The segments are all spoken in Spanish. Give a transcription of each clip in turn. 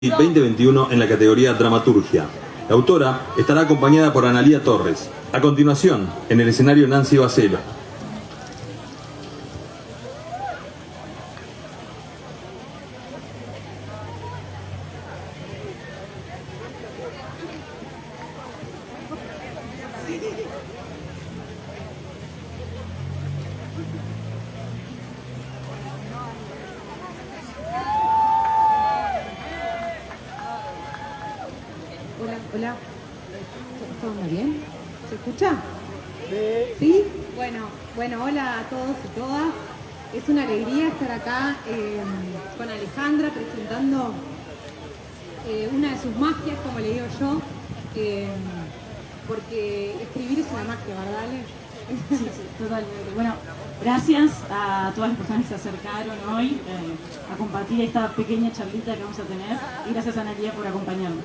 2021 en la categoría Dramaturgia. La autora estará acompañada por Analía Torres. A continuación, en el escenario Nancy Bacelo. Hola, ¿todo anda bien? ¿Se escucha? ¿Sí? Bueno, hola a todos y todas. Es una alegría estar acá con Alejandra presentando una de sus magias, como le digo yo, porque escribir es una magia, ¿verdad, Ale? Sí, totalmente. Bueno, gracias a todas las personas que se acercaron hoy a compartir esta pequeña charlita que vamos a tener, y gracias a Analía por acompañarnos.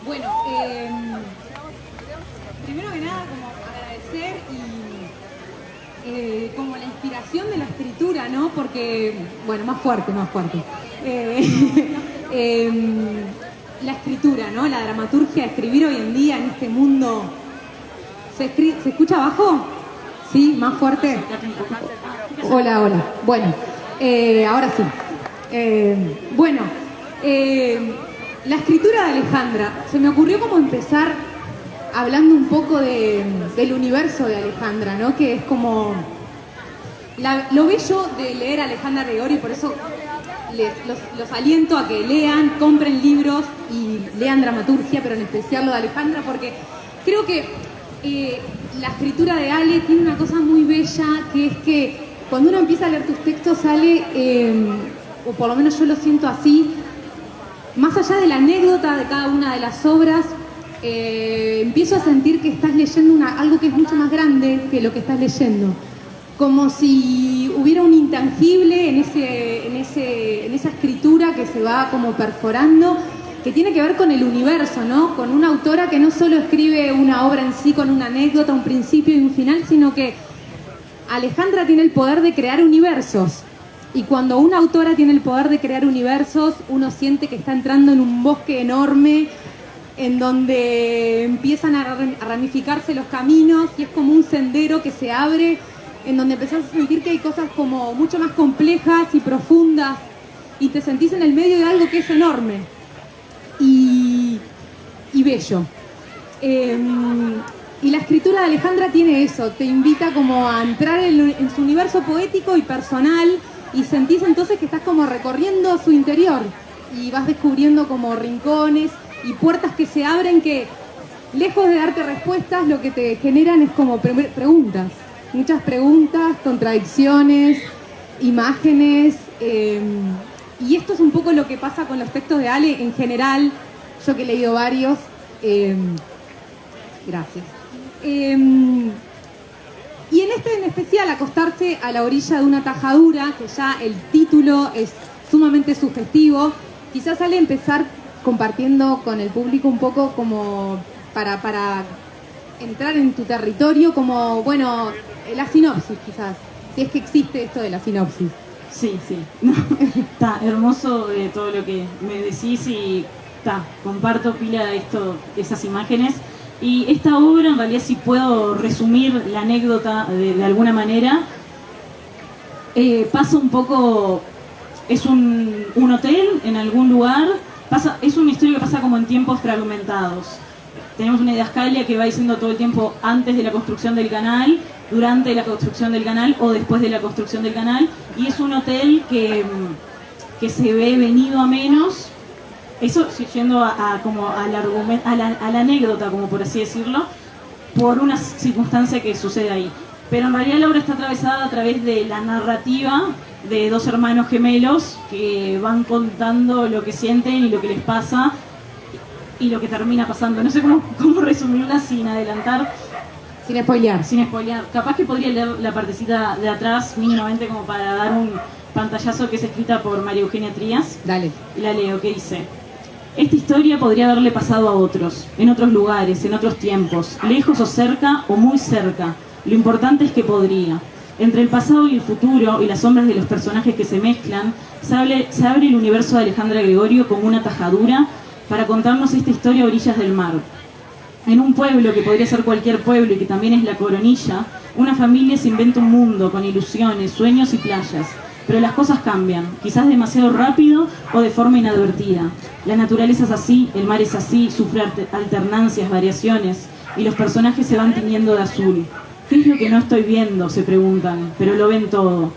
Bueno, primero que nada, como agradecer y como la inspiración de la escritura, ¿no? Porque, bueno, más fuerte. La escritura, ¿no? La dramaturgia, escribir hoy en día en este mundo. ¿Se escucha abajo? ¿Sí? ¿Más fuerte? Hola. Bueno, ahora sí. La escritura de Alejandra, se me ocurrió como empezar hablando un poco del universo de Alejandra, ¿no? Que es como lo bello de leer a Alejandra Gregori, por eso los aliento a que lean, compren libros y lean dramaturgia, pero en especial lo de Alejandra, porque creo que la escritura de Ale tiene una cosa muy bella, que es que cuando uno empieza a leer tus textos sale, o por lo menos yo lo siento así, más allá de la anécdota de cada una de las obras, empiezo a sentir que estás leyendo algo que es mucho más grande que lo que estás leyendo. Como si hubiera un intangible en esa escritura que se va como perforando, que tiene que ver con el universo, ¿no? Con una autora que no solo escribe una obra en sí con una anécdota, un principio y un final, sino que Alejandra tiene el poder de crear universos. Y cuando una autora tiene el poder de crear universos, uno siente que está entrando en un bosque enorme en donde empiezan a ramificarse los caminos y es como un sendero que se abre, en donde empezás a sentir que hay cosas como mucho más complejas y profundas y te sentís en el medio de algo que es enorme y bello. Y la escritura de Alejandra tiene eso, te invita como a entrar en su universo poético y personal, y sentís entonces que estás como recorriendo su interior y vas descubriendo como rincones y puertas que se abren que, lejos de darte respuestas, lo que te generan es como preguntas. Muchas preguntas, contradicciones, imágenes. Y esto es un poco lo que pasa con los textos de Ale en general. Yo que he leído varios. Gracias. Y en este en especial, acostarse a la orilla de una tajadura, que ya el título es sumamente sugestivo. Quizás sale empezar compartiendo con el público un poco como para entrar en tu territorio, como, bueno, la sinopsis quizás, si es que existe esto de la sinopsis. Sí. No, está hermoso todo lo que me decís y comparto pila de esas imágenes. Y esta obra, en realidad, si puedo resumir la anécdota de alguna manera, pasa un poco, es un hotel en algún lugar, es una historia que pasa como en tiempos fragmentados. Tenemos una didascalia que va diciendo todo el tiempo antes de la construcción del canal, durante la construcción del canal o después de la construcción del canal, y es un hotel que se ve venido a menos. Eso yendo como al argumento, a la anécdota, como por así decirlo, por una circunstancia que sucede ahí. Pero en realidad la obra está atravesada a través de la narrativa de dos hermanos gemelos que van contando lo que sienten y lo que les pasa y lo que termina pasando. No sé cómo resumirla sin adelantar. Sin spoilear. Capaz que podría leer la partecita de atrás mínimamente como para dar un pantallazo, que es escrita por María Eugenia Trías. Dale. Y la leo, que dice: esta historia podría haberle pasado a otros, en otros lugares, en otros tiempos, lejos o cerca o muy cerca. Lo importante es que podría. Entre el pasado y el futuro y las sombras de los personajes que se mezclan, se abre el universo de Alejandra Gregorio como una tajadura para contarnos esta historia a orillas del mar. En un pueblo que podría ser cualquier pueblo y que también es La Coronilla, una familia se inventa un mundo con ilusiones, sueños y playas. Pero las cosas cambian, quizás demasiado rápido o de forma inadvertida. La naturaleza es así, el mar es así, sufre alternancias, variaciones, y los personajes se van tiñendo de azul. ¿Qué es lo que no estoy viendo?, se preguntan, pero lo ven todo.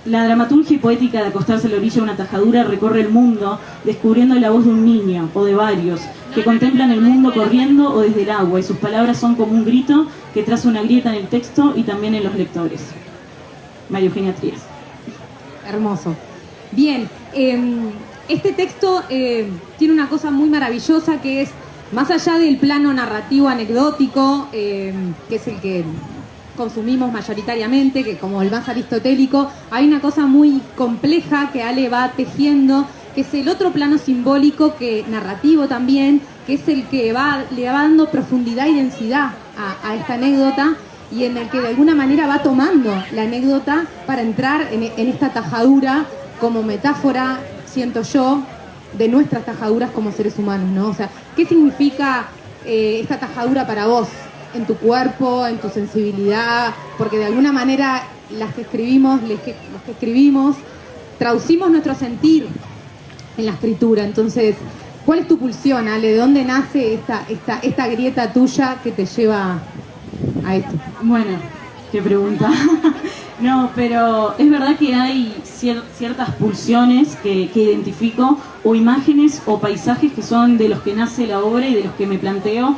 La dramaturgia y poética de acostarse a la orilla de una tajadura recorre el mundo, descubriendo la voz de un niño, o de varios, que contemplan el mundo corriendo o desde el agua, y sus palabras son como un grito que traza una grieta en el texto y también en los lectores. María Eugenia Trías. Hermoso. Bien, este texto tiene una cosa muy maravillosa que es, más allá del plano narrativo anecdótico, que es el que consumimos mayoritariamente, que como el más aristotélico, hay una cosa muy compleja que Ale va tejiendo, que es el otro plano simbólico, que narrativo también, que es el que le va dando profundidad y densidad a esta anécdota, y en el que de alguna manera va tomando la anécdota para entrar en esta tajadura como metáfora, siento yo, de nuestras tajaduras como seres humanos, ¿no? O sea, ¿qué significa esta tajadura para vos? En tu cuerpo, en tu sensibilidad, porque de alguna manera las que escribimos, los que escribimos, traducimos nuestro sentir en la escritura. Entonces, ¿cuál es tu pulsión, Ale? ¿De dónde nace esta grieta tuya que te lleva a esto? Bueno, qué pregunta. No, pero es verdad que hay ciertas pulsiones que identifico, o imágenes o paisajes que son de los que nace la obra y de los que me planteo,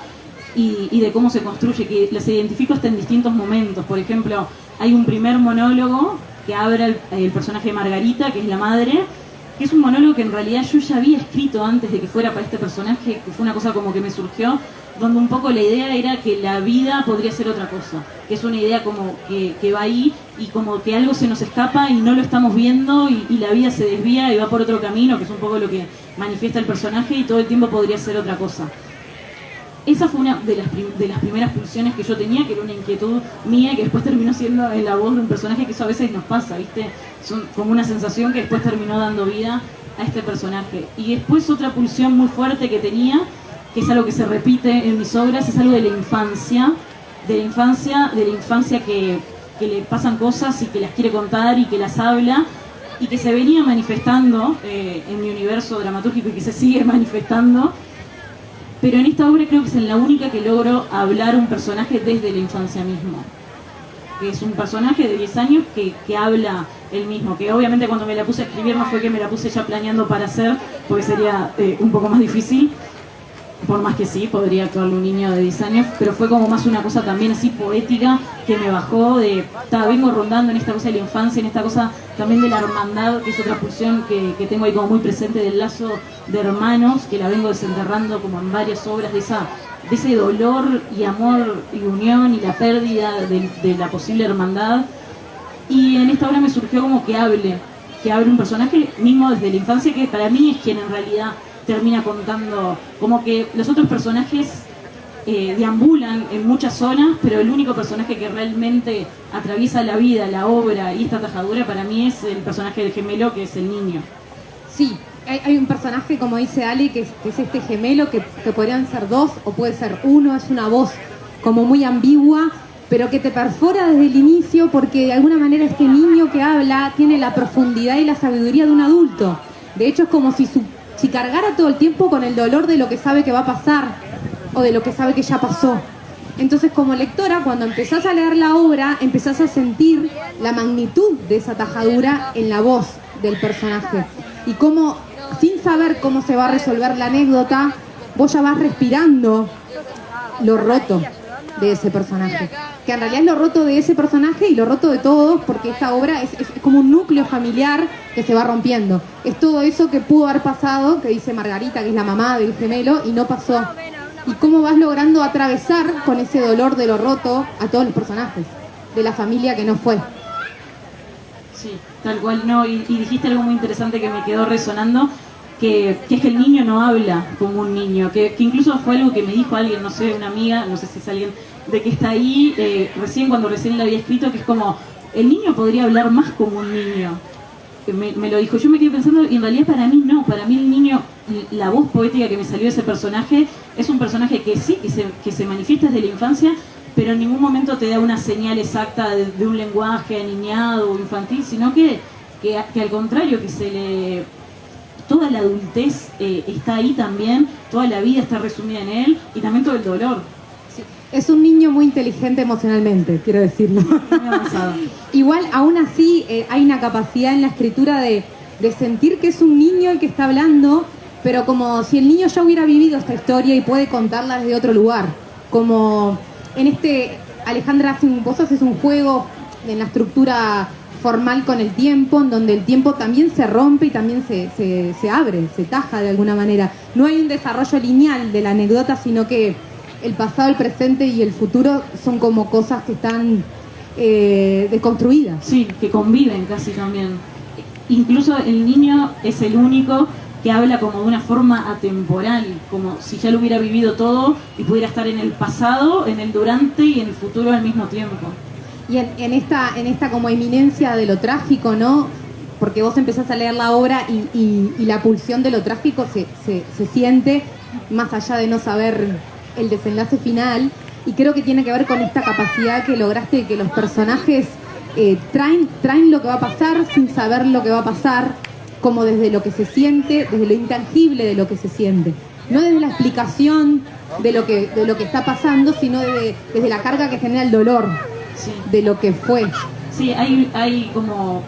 y de cómo se construye, que las identifico hasta en distintos momentos. Por ejemplo, hay un primer monólogo que abre el personaje de Margarita, que es la madre, que es un monólogo que en realidad yo ya había escrito antes de que fuera para este personaje, que fue una cosa como que me surgió, donde un poco la idea era que la vida podría ser otra cosa, que es una idea como que va ahí y como que algo se nos escapa y no lo estamos viendo, y la vida se desvía y va por otro camino, que es un poco lo que manifiesta el personaje, y todo el tiempo podría ser otra cosa. Esa fue una de las primeras pulsiones que yo tenía, que era una inquietud mía, que después terminó siendo en la voz de un personaje, que eso a veces nos pasa, ¿viste? Son como una sensación que después terminó dando vida a este personaje. Y después otra pulsión muy fuerte que tenía, que es algo que se repite en mis obras, es algo de la infancia que le pasan cosas y que las quiere contar y que las habla, y que se venía manifestando en mi universo dramatúrgico y que se sigue manifestando. Pero en esta obra creo que es en la única que logro hablar un personaje desde la infancia mismo. Que es un personaje de 10 años que habla él mismo. Que obviamente cuando me la puse a escribir no fue que me la puse ya planeando para hacer, porque sería un poco más difícil. Por más que sí, podría actuarle un niño de 10 años, pero fue como más una cosa también así poética, que me bajó de... vengo rondando en esta cosa de la infancia, en esta cosa también de la hermandad, que es otra pulsión que tengo ahí como muy presente, del lazo de hermanos, que la vengo desenterrando como en varias obras, de ese dolor y amor y unión y la pérdida de la posible hermandad. Y en esta obra me surgió como que hable un personaje mismo desde la infancia, que para mí es quien en realidad termina contando, como que los otros personajes deambulan en muchas zonas, pero el único personaje que realmente atraviesa la vida, la obra y esta tajadura para mí es el personaje del gemelo, que es el niño. Sí, hay un personaje, como dice Ale, que es este gemelo, que podrían ser dos o puede ser uno, es una voz como muy ambigua, pero que te perfora desde el inicio, porque de alguna manera este niño que habla tiene la profundidad y la sabiduría de un adulto. De hecho es como si cargara todo el tiempo con el dolor de lo que sabe que va a pasar o de lo que sabe que ya pasó. Entonces, como lectora, cuando empezás a leer la obra, empezás a sentir la magnitud de esa tajadura en la voz del personaje. Y cómo, sin saber cómo se va a resolver la anécdota, vos ya vas respirando lo roto de ese personaje. Que en realidad es lo roto de ese personaje y lo roto de todos, porque esta obra es como un núcleo familiar que se va rompiendo. Es todo eso que pudo haber pasado, que dice Margarita, que es la mamá del gemelo, y no pasó. Y cómo vas logrando atravesar con ese dolor de lo roto a todos los personajes de la familia que no fue. Sí, tal cual, no, y dijiste algo muy interesante que me quedó resonando, que es que el niño no habla como un niño, que incluso fue algo que me dijo alguien, no sé, una amiga, no sé si es alguien de que está ahí, cuando recién la había escrito, que es como, el niño podría hablar más como un niño. Me lo dijo, yo me quedé pensando, y en realidad para mí no, para mí el niño, la voz poética que me salió de ese personaje, es un personaje que sí, que se manifiesta desde la infancia, pero en ningún momento te da una señal exacta de un lenguaje aniñado o infantil, sino que al contrario, toda la adultez está ahí también, toda la vida está resumida en él, y también todo el dolor. Sí. Es un niño muy inteligente emocionalmente, quiero decirlo. Muy avanzado. Igual, aún así, hay una capacidad en la escritura de sentir que es un niño el que está hablando, pero como si el niño ya hubiera vivido esta historia y puede contarla desde otro lugar. Como Alejandra, vos haces un juego en la estructura formal con el tiempo, en donde el tiempo también se rompe y también se abre, se taja de alguna manera. No hay un desarrollo lineal de la anécdota, sino que el pasado, el presente y el futuro son como cosas que están deconstruidas. Sí, que conviven casi también. Incluso el niño es el único que habla como de una forma atemporal, como si ya lo hubiera vivido todo y pudiera estar en el pasado, en el durante y en el futuro al mismo tiempo. Y en esta como eminencia de lo trágico, ¿no? Porque vos empezás a leer la obra y la pulsión de lo trágico se siente, más allá de no saber el desenlace final. Y creo que tiene que ver con esta capacidad que lograste de que los personajes traen lo que va a pasar sin saber lo que va a pasar, como desde lo que se siente, desde lo intangible de lo que se siente. No desde la explicación de lo que está pasando, sino desde la carga que genera el dolor. Sí. De lo que fue. Sí, hay como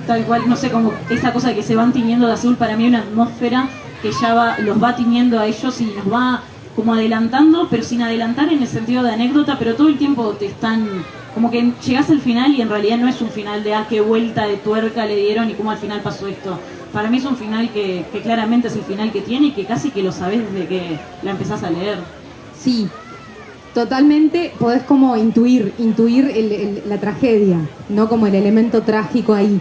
tal cual, no sé, como esa cosa de que se van tiñendo de azul, para mí una atmósfera que ya los va tiñendo a ellos y nos va como adelantando, pero sin adelantar en el sentido de anécdota, pero todo el tiempo te están, como que llegás al final y en realidad no es un final de qué vuelta de tuerca le dieron y cómo al final pasó esto. Para mí es un final que claramente es el final que tiene y que casi que lo sabés desde que la empezás a leer. Sí. Totalmente podés como intuir la tragedia, ¿no? Como el elemento trágico ahí.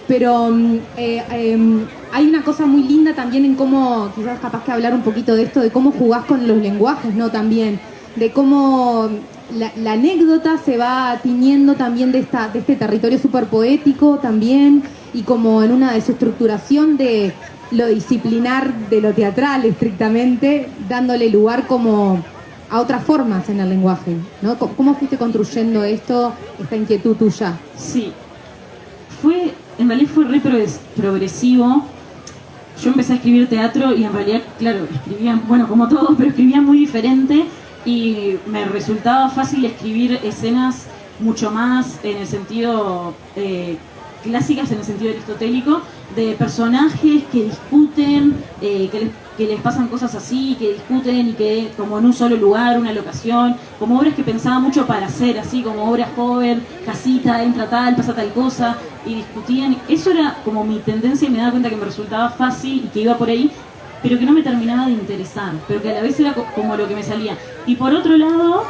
Pero hay una cosa muy linda también en cómo, quizás capaz que hablar un poquito de esto, de cómo jugás con los lenguajes, ¿no? También, de cómo la anécdota se va tiñendo también de este territorio súper poético también, y como en una desestructuración de lo disciplinar de lo teatral estrictamente, dándole lugar como a otras formas en el lenguaje, ¿no? ¿Cómo fuiste construyendo esta inquietud tuya? Sí, en realidad fue re progresivo. Yo empecé a escribir teatro y en realidad, claro, escribía, bueno, como todos, pero escribía muy diferente y me resultaba fácil escribir escenas mucho más en el sentido clásicas, en el sentido aristotélico, de personajes que discuten, que les pasan cosas así, que discuten y que como en un solo lugar, una locación, como obras que pensaba mucho para hacer, así como obras joven, casita, entra tal, pasa tal cosa, y discutían. Eso era como mi tendencia y me daba cuenta que me resultaba fácil y que iba por ahí, pero que no me terminaba de interesar, pero que a la vez era como lo que me salía. Y por otro lado,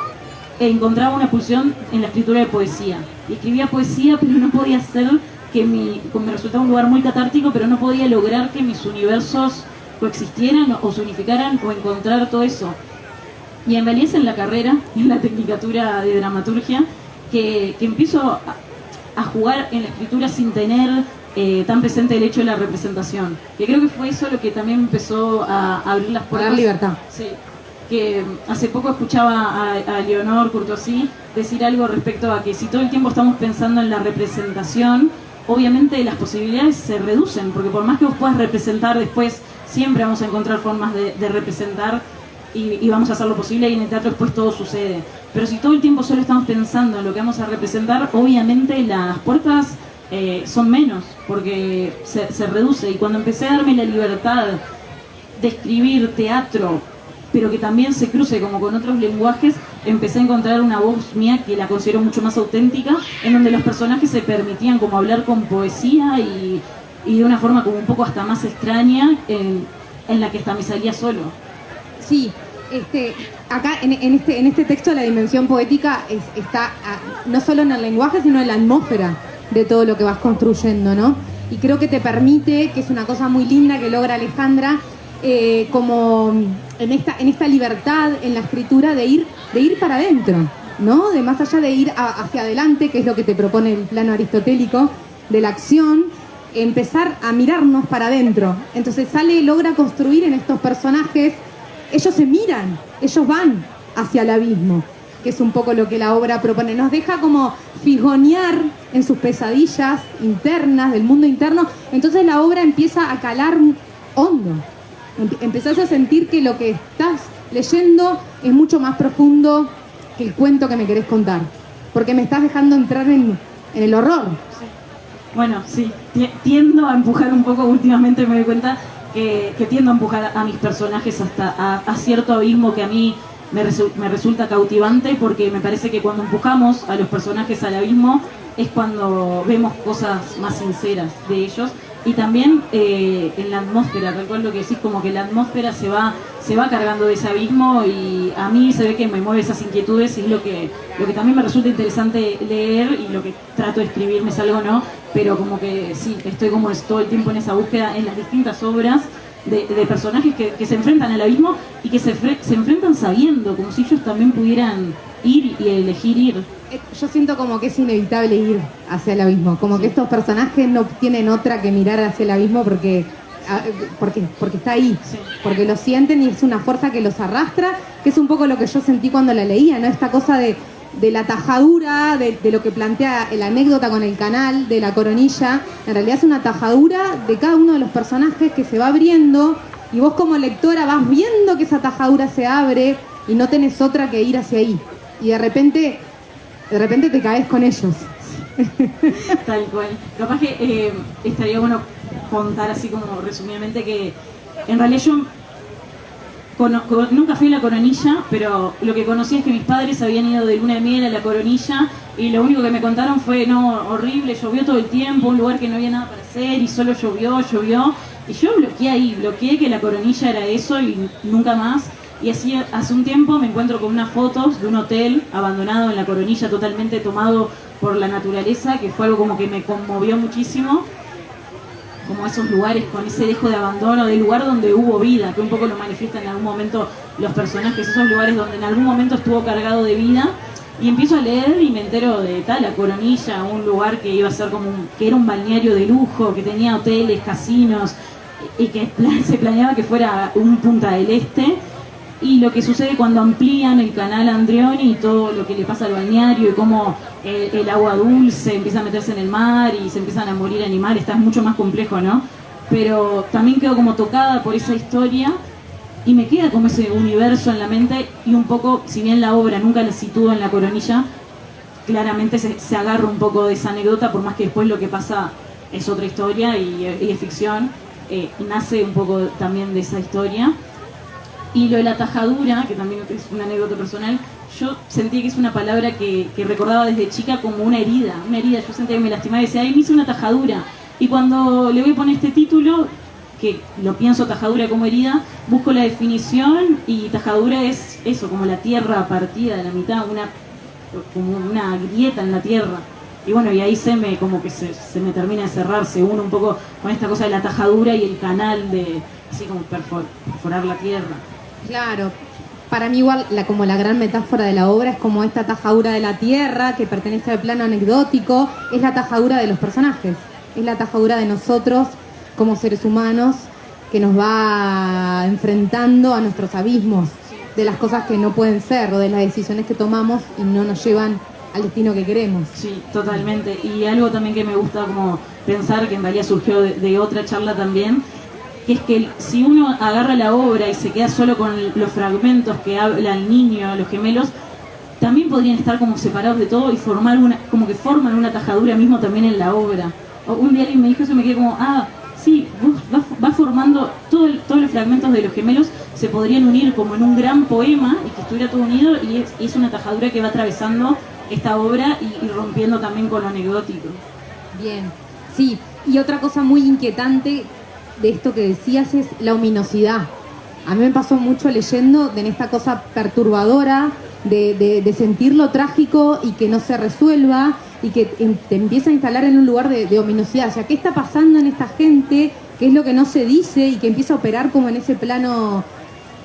encontraba una pulsión en la escritura de poesía. Y escribía poesía, pero no podía hacer me resultaba un lugar muy catártico, pero no podía lograr que mis universos coexistieran o se unificaran o encontrar todo eso. Y en realidad es en la carrera, en la tecnicatura de dramaturgia, que empiezo a jugar en la escritura sin tener tan presente el hecho de la representación. Que creo que fue eso lo que también empezó a abrir las puertas. Dar libertad. Sí. Que hace poco escuchaba a Leonor Courtois decir algo respecto a que si todo el tiempo estamos pensando en la representación, obviamente las posibilidades se reducen, porque por más que vos puedas representar después, siempre vamos a encontrar formas de representar y vamos a hacer lo posible, y en el teatro después todo sucede. Pero si todo el tiempo solo estamos pensando en lo que vamos a representar, obviamente las puertas son menos, porque se reduce. Y cuando empecé a darme la libertad de escribir teatro, pero que también se cruce como con otros lenguajes, empecé a encontrar una voz mía que la considero mucho más auténtica, en donde los personajes se permitían como hablar con poesía y de una forma como un poco hasta más extraña, en la que hasta me salía solo. Sí, acá en este texto la dimensión poética está no solo en el lenguaje, sino en la atmósfera de todo lo que vas construyendo, ¿no? y creo que te permite, que es una cosa muy linda que logra Alejandra, como en esta libertad en la escritura de ir para adentro, ¿no? De más allá de ir hacia adelante, que es lo que te propone el plano aristotélico de la acción, empezar a mirarnos para adentro. Entonces logra construir en estos personajes, ellos se miran, ellos van hacia el abismo, que es un poco lo que la obra propone. Nos deja como fisgonear en sus pesadillas internas, del mundo interno. Entonces la obra empieza a calar hondo. Empezás a sentir que lo que estás leyendo es mucho más profundo que el cuento que me querés contar. Porque me estás dejando entrar en el horror. Sí. Bueno, sí, tiendo a empujar un poco, últimamente me doy cuenta que tiendo a empujar a mis personajes hasta a cierto abismo que a mí me resulta cautivante, porque me parece que cuando empujamos a los personajes al abismo es cuando vemos cosas más sinceras de ellos. Y también en la atmósfera, recuerdo lo que decís, como que la atmósfera se va cargando de ese abismo, y a mí se ve que me mueve esas inquietudes, y es lo que también me resulta interesante leer, y lo que trato de escribir, me salgo o no, pero como que sí, estoy como todo el tiempo en esa búsqueda en las distintas obras de personajes que se enfrentan al abismo, y que se enfrentan sabiendo, como si ellos también pudieran ir y elegir ir. Yo siento como que es inevitable ir hacia el abismo, como que estos personajes no tienen otra que mirar hacia el abismo porque está ahí, porque lo sienten y es una fuerza que los arrastra, que es un poco lo que yo sentí cuando la leía, ¿no? Esta cosa de la tajadura, de lo que plantea la anécdota con el canal, de la coronilla. En realidad es una tajadura de cada uno de los personajes que se va abriendo, y vos como lectora vas viendo que esa tajadura se abre y no tenés otra que ir hacia ahí, y de repente te caes con ellos. Tal cual. Capaz que estaría bueno contar así como resumidamente que en realidad yo nunca fui a la Coronilla, pero lo que conocí es que mis padres habían ido de luna de miel a la Coronilla, y lo único que me contaron fue, no, horrible, llovió todo el tiempo, un lugar que no había nada para hacer, y solo llovió, y yo bloqueé que la Coronilla era eso y nunca más. Y así hace un tiempo me encuentro con unas fotos de un hotel abandonado en la Coronilla, totalmente tomado por la naturaleza, que fue algo como que me conmovió muchísimo, como esos lugares con ese dejo de abandono, del lugar donde hubo vida, que un poco lo manifiestan en algún momento los personajes, esos lugares donde en algún momento estuvo cargado de vida. Y empiezo a leer y me entero de la Coronilla, un lugar que iba a ser que era un balneario de lujo, que tenía hoteles, casinos, y que se planeaba que fuera un Punta del Este. Y lo que sucede cuando amplían el canal Andrioni y todo lo que le pasa al balneario, y cómo el agua dulce empieza a meterse en el mar y se empiezan a morir animales, está mucho más complejo, ¿no? Pero también quedo como tocada por esa historia, y me queda como ese universo en la mente, y un poco, si bien la obra nunca la sitúo en la Coronilla, claramente se agarra un poco de esa anécdota, por más que después lo que pasa es otra historia y es ficción, nace un poco también de esa historia. Y lo de la tajadura, que también es una anécdota personal, yo sentí que es una palabra que recordaba desde chica como una herida. Yo sentía que me lastimaba y decía, ay, me hice una tajadura. Y cuando le voy a poner este título, que lo pienso tajadura como herida, busco la definición, y tajadura es eso, como la tierra partida de la mitad, como una grieta en la tierra. Y bueno, y ahí se me termina de cerrar, se une un poco con esta cosa de la tajadura y el canal de, así como perforar la tierra. Claro, para mí igual como la gran metáfora de la obra es como esta tajadura de la tierra que pertenece al plano anecdótico, es la tajadura de los personajes, es la tajadura de nosotros como seres humanos, que nos va enfrentando a nuestros abismos, de las cosas que no pueden ser, o de las decisiones que tomamos y no nos llevan al destino que queremos. Sí, totalmente. Y algo también que me gusta como pensar, que en realidad surgió de otra charla también, que es que si uno agarra la obra y se queda solo con los fragmentos que habla el niño, los gemelos, también podrían estar como separados de todo y como que forman una tajadura mismo también en la obra. Un día alguien me dijo eso y me quedé como, sí, va formando todos los fragmentos de los gemelos, se podrían unir como en un gran poema y que estuviera todo unido, y es una tajadura que va atravesando esta obra y rompiendo también con lo anecdótico. Bien, sí, y otra cosa muy inquietante de esto que decías es la ominosidad. A mí me pasó mucho leyendo en esta cosa perturbadora de sentir lo trágico y que no se resuelva y que te empieza a instalar en un lugar de ominosidad. O sea, ¿qué está pasando en esta gente? ¿Qué es lo que no se dice? Y que empieza a operar como en ese plano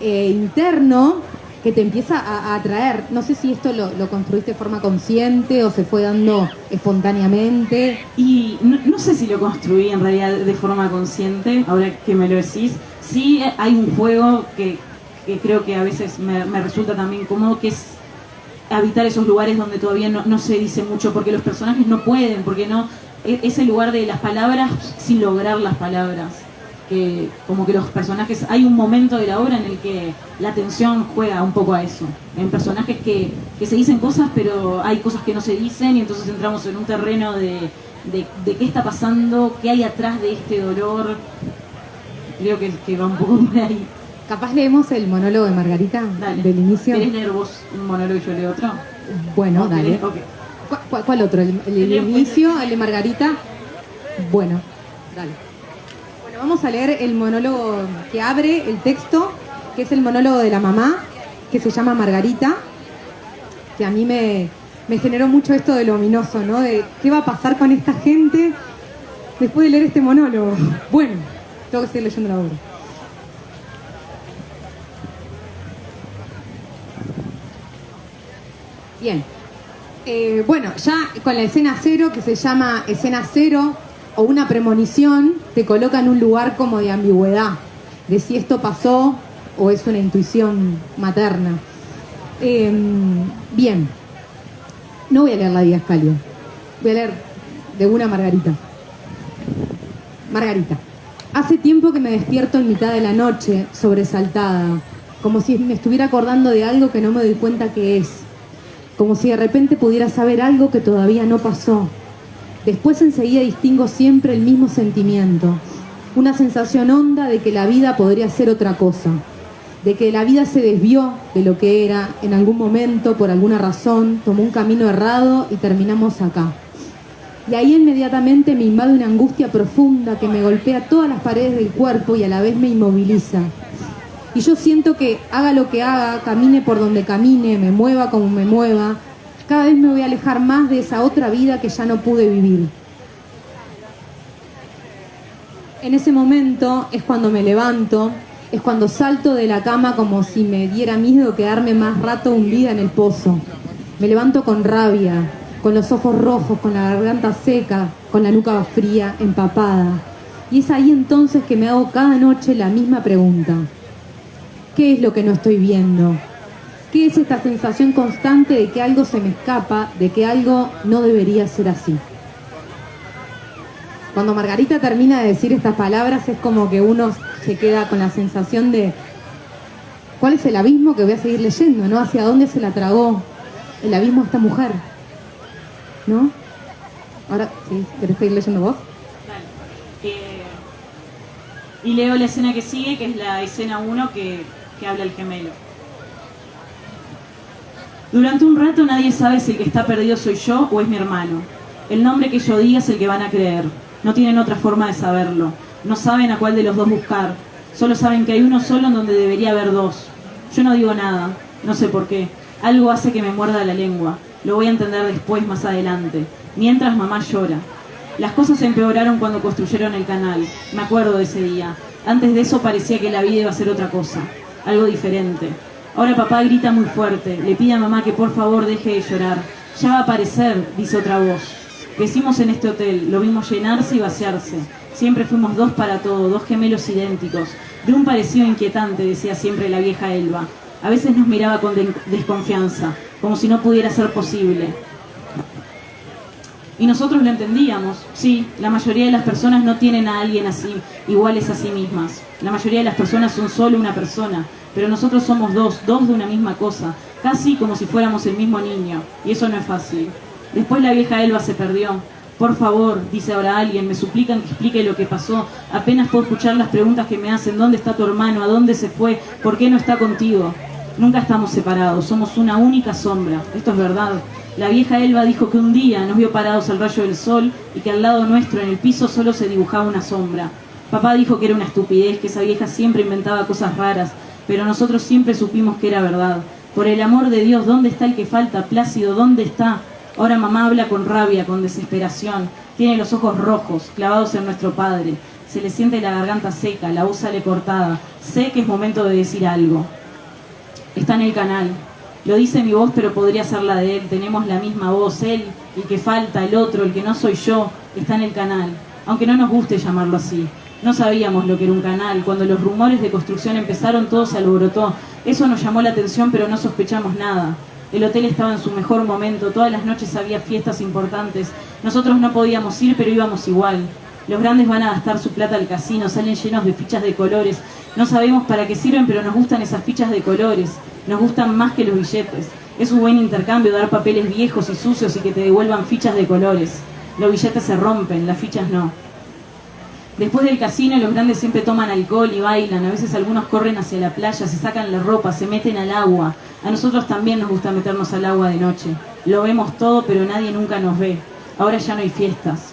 interno que te empieza a atraer. No sé si esto lo construiste de forma consciente o se fue dando espontáneamente. Y no sé si lo construí en realidad de forma consciente, ahora que me lo decís. Sí hay un juego que creo que a veces me resulta también cómodo, que es habitar esos lugares donde todavía no se dice mucho, porque los personajes no pueden, porque no ese lugar de las palabras sin lograr las palabras. Que como que los personajes, hay un momento de la obra en el que la tensión juega un poco a eso, en personajes que se dicen cosas pero hay cosas que no se dicen, y entonces entramos en un terreno de qué está pasando, qué hay atrás de este dolor. Creo que va un poco por ahí. Capaz leemos el monólogo de Margarita. Dale. Del inicio. ¿Querés leer vos un monólogo y yo leo otro? Bueno, ¿O dale. querés? Ok. ¿Cuál otro? ¿El inicio? ¿El de Margarita? Bueno, dale. Bueno, vamos a leer el monólogo que abre el texto, que es el monólogo de la mamá, que se llama Margarita, que a mí me generó mucho esto de lo ominoso, ¿no? De qué va a pasar con esta gente después de leer este monólogo. Bueno, tengo que seguir leyendo la obra. Bien. Bueno, ya con la escena cero, que se llama escena cero o una premonición, te coloca en un lugar como de ambigüedad, de si esto pasó o es una intuición materna. Bien, no voy a leer la Didascalia, voy a leer de una Margarita. Margarita. Hace tiempo que me despierto en mitad de la noche, sobresaltada, como si me estuviera acordando de algo que no me doy cuenta que es. Como si de repente pudiera saber algo que todavía no pasó. Después enseguida distingo siempre el mismo sentimiento, una sensación honda de que la vida podría ser otra cosa, de que la vida se desvió de lo que era, en algún momento, por alguna razón, tomó un camino errado y terminamos acá. Y ahí inmediatamente me invade una angustia profunda que me golpea todas las paredes del cuerpo y a la vez me inmoviliza. Y yo siento que haga lo que haga, camine por donde camine, me mueva como me mueva, cada vez me voy a alejar más de esa otra vida que ya no pude vivir. En ese momento es cuando me levanto, es cuando salto de la cama como si me diera miedo quedarme más rato hundida en el pozo. Me levanto con rabia, con los ojos rojos, con la garganta seca, con la nuca fría, empapada. Y es ahí entonces que me hago cada noche la misma pregunta. ¿Qué es lo que no estoy viendo? ¿Qué es esta sensación constante de que algo se me escapa, de que algo no debería ser así? Cuando Margarita termina de decir estas palabras es como que uno se queda con la sensación de ¿cuál es el abismo que voy a seguir leyendo? ¿No? ¿Hacia dónde se la tragó el abismo esta mujer? ¿No? Ahora, ¿sí? ¿Querés seguir leyendo vos? Dale. Y leo la escena que sigue, que es la escena 1 que habla el gemelo. Durante un rato nadie sabe si el que está perdido soy yo o es mi hermano. El nombre que yo diga es el que van a creer. No tienen otra forma de saberlo. No saben a cuál de los dos buscar. Solo saben que hay uno solo en donde debería haber dos. Yo no digo nada. No sé por qué. Algo hace que me muerda la lengua. Lo voy a entender después, más adelante. Mientras mamá llora. Las cosas se empeoraron cuando construyeron el canal. Me acuerdo de ese día. Antes de eso parecía que la vida iba a ser otra cosa. Algo diferente. Ahora papá grita muy fuerte. Le pide a mamá que por favor deje de llorar. Ya va a aparecer, dice otra voz. Crecimos en este hotel. Lo vimos llenarse y vaciarse. Siempre fuimos dos para todo, dos gemelos idénticos. De un parecido inquietante, decía siempre la vieja Elba. A veces nos miraba con desconfianza, como si no pudiera ser posible. Y nosotros lo entendíamos. Sí, la mayoría de las personas no tienen a alguien así, iguales a sí mismas. La mayoría de las personas son solo una persona, pero nosotros somos dos de una misma cosa, casi como si fuéramos el mismo niño, y eso no es fácil. Después la vieja Elba se perdió. Por favor, dice ahora alguien, me suplican que explique lo que pasó. Apenas puedo escuchar las preguntas que me hacen. ¿Dónde está tu hermano? ¿A dónde se fue? ¿Por qué no está contigo? Nunca estamos separados, somos una única sombra. Esto es verdad. La vieja Elba dijo que un día nos vio parados al rayo del sol y que al lado nuestro, en el piso, solo se dibujaba una sombra. Papá dijo que era una estupidez, que esa vieja siempre inventaba cosas raras, pero nosotros siempre supimos que era verdad. Por el amor de Dios, ¿dónde está el que falta? Plácido, ¿dónde está? Ahora mamá habla con rabia, con desesperación. Tiene los ojos rojos, clavados en nuestro padre. Se le siente la garganta seca, la voz sale cortada. Sé que es momento de decir algo. Está en el canal. Lo dice mi voz, pero podría ser la de él. Tenemos la misma voz. Él, el que falta, el otro, el que no soy yo, está en el canal. Aunque no nos guste llamarlo así. No sabíamos lo que era un canal. Cuando los rumores de construcción empezaron, todo se alborotó. Eso nos llamó la atención, pero no sospechamos nada. El hotel estaba en su mejor momento. Todas las noches había fiestas importantes. Nosotros no podíamos ir, pero íbamos igual. Los grandes van a gastar su plata al casino, salen llenos de fichas de colores. No sabemos para qué sirven, pero nos gustan esas fichas de colores. Nos gustan más que los billetes. Es un buen intercambio dar papeles viejos y sucios y que te devuelvan fichas de colores. Los billetes se rompen, las fichas no. Después del casino los grandes siempre toman alcohol y bailan. A veces algunos corren hacia la playa, se sacan la ropa, se meten al agua. A nosotros también nos gusta meternos al agua de noche. Lo vemos todo, pero nadie nunca nos ve. Ahora ya no hay fiestas.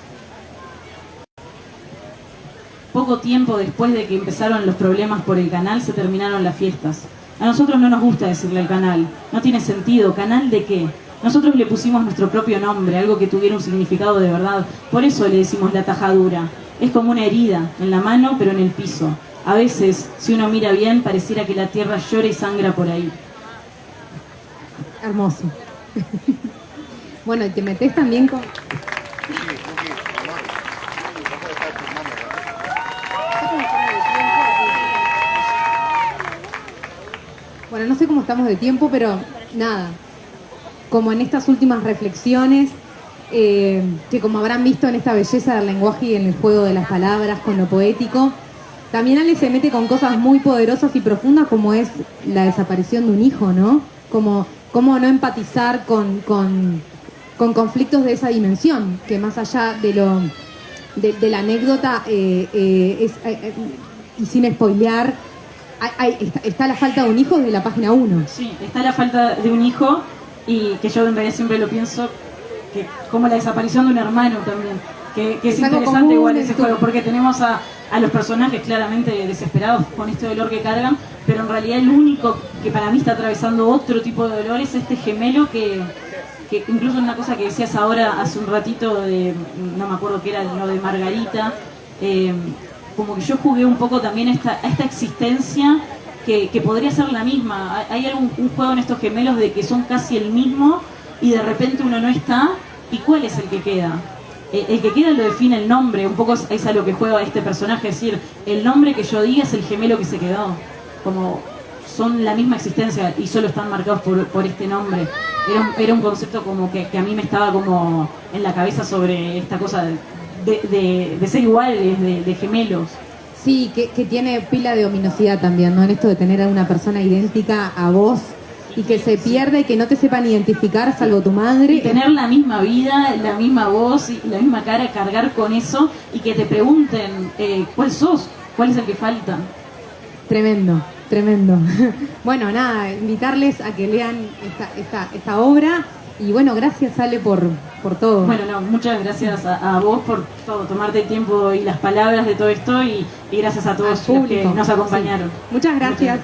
Poco tiempo después de que empezaron los problemas por el canal, se terminaron las fiestas. A nosotros no nos gusta decirle al canal. No tiene sentido. ¿Canal de qué? Nosotros le pusimos nuestro propio nombre, algo que tuviera un significado de verdad. Por eso le decimos la tajadura. Es como una herida en la mano, pero en el piso. A veces, si uno mira bien, pareciera que la tierra llora y sangra por ahí. Hermoso. Bueno, y te metés también con... Bueno, no sé cómo estamos de tiempo, pero nada. Como en estas últimas reflexiones, que como habrán visto en esta belleza del lenguaje y en el juego de las palabras, con lo poético, también Ale se mete con cosas muy poderosas y profundas como es la desaparición de un hijo, ¿no? Como cómo no empatizar con conflictos de esa dimensión, que más allá de la anécdota, y sin spoilear, está la falta de un hijo desde la página 1. Sí, está la falta de un hijo, y que yo en realidad siempre lo pienso, que como la desaparición de un hermano también, que es interesante igual ese juego, porque tenemos a los personajes claramente desesperados con este dolor que cargan, pero en realidad el único que para mí está atravesando otro tipo de dolor es este gemelo que incluso una cosa que decías ahora hace un ratito, no me acuerdo qué era, lo de Margarita, como que yo jugué un poco también a esta existencia que podría ser la misma. Hay un juego en estos gemelos de que son casi el mismo y de repente uno no está, ¿y cuál es el que queda? El que queda lo define el nombre, un poco es a lo que juega este personaje, es decir, el nombre que yo diga es el gemelo que se quedó, como son la misma existencia y solo están marcados por este nombre. Era un concepto como que a mí me estaba como en la cabeza sobre esta cosa de ser iguales, de gemelos. Sí, que tiene pila de ominosidad también, ¿no? En esto de tener a una persona idéntica a vos y que se pierda y que no te sepan identificar salvo tu madre. Y tener la misma vida, la misma voz y la misma cara, cargar con eso y que te pregunten ¿cuál sos? ¿Cuál es el que falta? Tremendo, tremendo. Bueno, nada, invitarles a que lean esta obra. Y bueno, gracias Ale por todo. Bueno, no, muchas gracias a vos por todo, tomarte el tiempo y las palabras de todo esto y gracias a todos los que nos acompañaron. Sí. Muchas gracias.